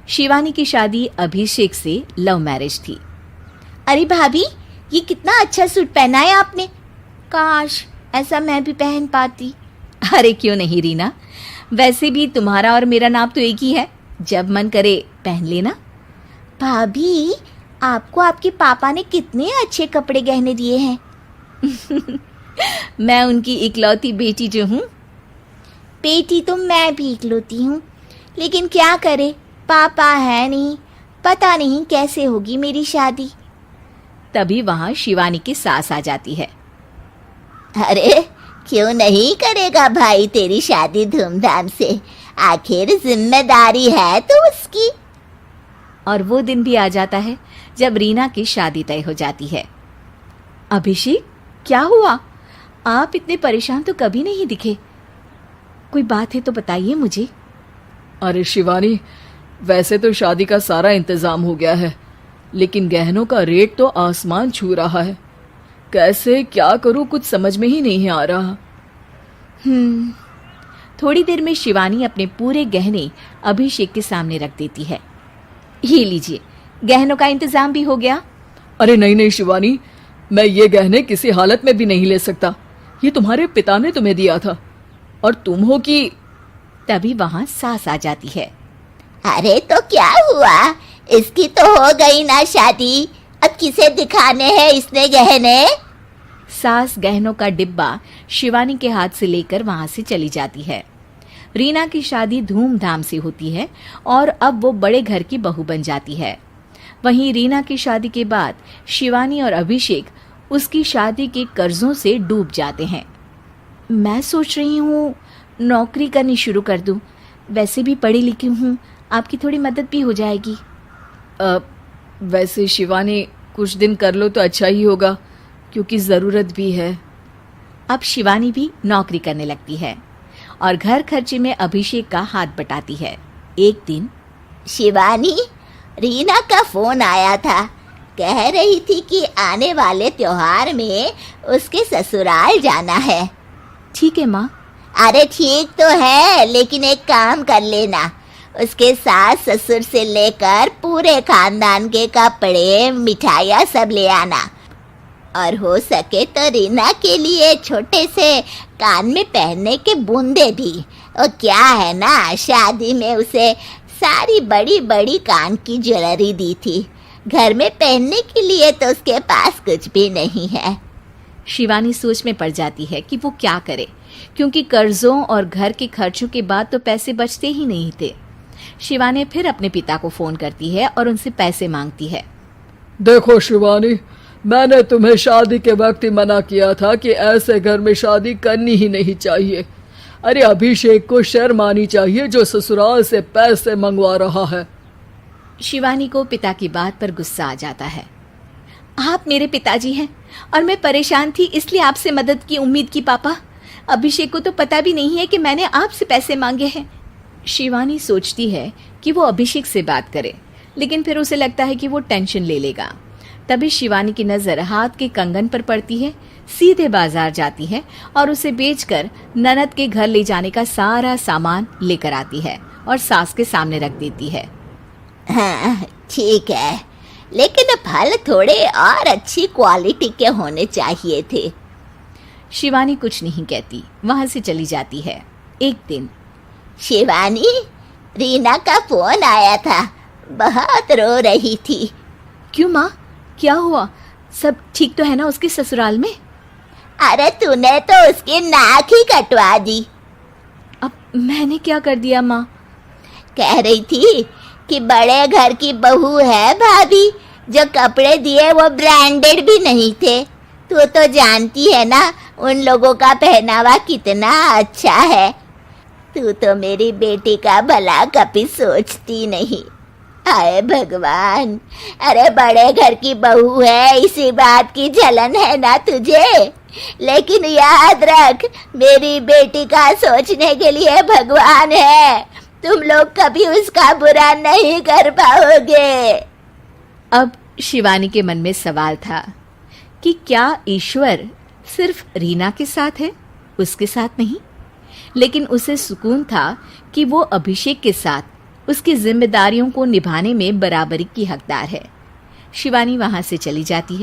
शिवानी की शादी अभिषेक से लव मैरिज थी। अरे भाभी, ये कितना अच्छा सूट पहना है आपने, काश ऐसा मैं भी पहन पाती। अरे क्यों नहीं रीना, वैसे भी तुम्हारा और मेरा नाम तो एक ही है, जब मन करे पहन लेना। भाभी, आपको आपके पापा ने कितने अच्छे कपड़े गहने दिए हैं। मैं उनकी इकलौती बेटी जो हूँ। बेटी तो मैं भी इकलौती हूँ, लेकिन क्या करे, पापा है नहीं, पता नहीं कैसे होगी मेरी शादी। तभी वहाँ शिवानी की सास आ जाती है। अरे क्यों नहीं करेगा भाई तेरी शादी धूमधाम से, आखिर जिम्मेदारी है तो उसकी। और वो दिन भी आ जाता है जब रीना की शादी तय हो जाती है। अभिषेक, क्या हुआ? आप इतने परेशान तो कभी नहीं दिखे, कोई बात है तो बताइए मुझे। अरे शिवानी, वैसे तो शादी का सारा इंतजाम हो गया है, लेकिन गहनों का रेट तो आसमान छू रहा है। कैसे क्या करूं, कुछ समझ में ही नहीं आ रहा। थोड़ी देर में शिवानी अपने पूरे गहने अभिषेक के सामने रख देती है। ये लीजिए, गहनों का इंतजाम भी हो गया। अरे नहीं नहीं शिवानी, मैं ये गहने किसी हालत में भी नहीं ले सकता। ये तुम्हारे पिता ने तुम्हें दिया था, और तुम हो कि। तभी वहां सास आ जाती है। अरे तो क्या हुआ, इसकी तो हो गई ना शादी, अब किसे दिखाने हैं इसने गहने। सास गहनों का डिब्बा शिवानी के हाथ से लेकर वहां से चली जाती है। रीना की शादी धूमधाम से होती है और अब वो बड़े घर की बहू बन जाती है। वहीं रीना की शादी के बाद शिवानी और अभिषेक उसकी शादी के कर्जों से डूब जाते हैं। मैं सोच रही हूँ नौकरी करनी शुरू कर दूँ, वैसे भी पढ़ी लिखी हूँ, आपकी थोड़ी मदद भी हो जाएगी। वैसे शिवानी, कुछ दिन कर लो तो अच्छा ही होगा, क्योंकि ज़रूरत भी है। अब शिवानी भी नौकरी करने लगती है और घर खर्चे में अभिषेक का हाथ बटाती है। एक दिन शिवानी, रीना का फोन आया था, कह रही थी कि आने वाले त्योहार में उसके ससुराल जाना है। ठीक है माँ। अरे ठीक तो है, लेकिन एक काम कर लेना, उसके सास ससुर से लेकर पूरे खानदान के कपड़े मिठाइयाँ सब ले आना, और हो सके तो रीना के लिए छोटे से कान में पहनने के बूंदे भी। और क्या है ना, शादी में उसे सारी बड़ी बड़ी कान की ज्वेलरी दी थी, घर में पहनने के लिए तो उसके पास कुछ भी नहीं है। शिवानी सोच में पड़ जाती है कि वो क्या करे, क्योंकि कर्जों और घर के खर्चों के बाद तो पैसे बचते ही नहीं थे। शिवानी फिर अपने पिता को फोन करती है और उनसे पैसे मांगती है। देखो शिवानी, मैंने तुम्हें शादी के वक्त ही मना किया था कि ऐसे घर में शादी करनी ही नहीं चाहिए। अरे अभिषेक को शर्म आनी चाहिए जो ससुराल से पैसे मंगवा रहा है। शिवानी को पिता की बात पर गुस्सा आ जाता है। आप मेरे पिताजी हैं और मैं परेशान थी, इसलिए आपसे मदद की उम्मीद की पापा। अभिषेक को तो पता भी नहीं है कि मैंने आपसे पैसे मांगे हैं। शिवानी सोचती है कि वो अभिषेक से बात करे, लेकिन फिर उसे लगता है कि वो टेंशन ले लेगा। तभी शिवानी की नज़र हाथ के कंगन पर पड़ती है, सीधे बाजार जाती है और उसे बेचकर ननद के घर ले जाने का सारा सामान लेकर आती है और सास के सामने रख देती है। हाँ ठीक है, लेकिन फल थोड़े और अच्छी क्वालिटी के होने चाहिए थे। शिवानी कुछ नहीं कहती, वहां से चली जाती है। एक दिन शिवानी, रीना का फोन आया था, बहुत रो रही थी। क्यों माँ, क्या हुआ? सब ठीक तो है ना उसके ससुराल में? अरे तूने तो उसकी नाक ही कटवा दी। अब मैंने क्या कर दिया माँ? कह रही थी कि बड़े घर की बहू है भाभी, जो कपड़े दिए वो ब्रांडेड भी नहीं थे। तू तो जानती है ना उन लोगों का पहनावा कितना अच्छा है। तू तो मेरी बेटी का भला कभी सोचती नहीं। हाय भगवान, अरे बड़े घर की बहू है, इसी बात की जलन है ना तुझे, लेकिन याद रख मेरी बेटी का सोचने के लिए भगवान है, तुम लोग कभी उसका बुरा नहीं कर पाओगे। अब शिवानी के मन में सवाल था कि क्या ईश्वर सिर्फ रीना के साथ है, उसके साथ नहीं? लेकिन उसे सुकून था कि वो अभिषेक के साथ उसकी जिम्मेदारियों को निभाने में बराबरी की हकदार है। शिवानी वहां से चली जाती है।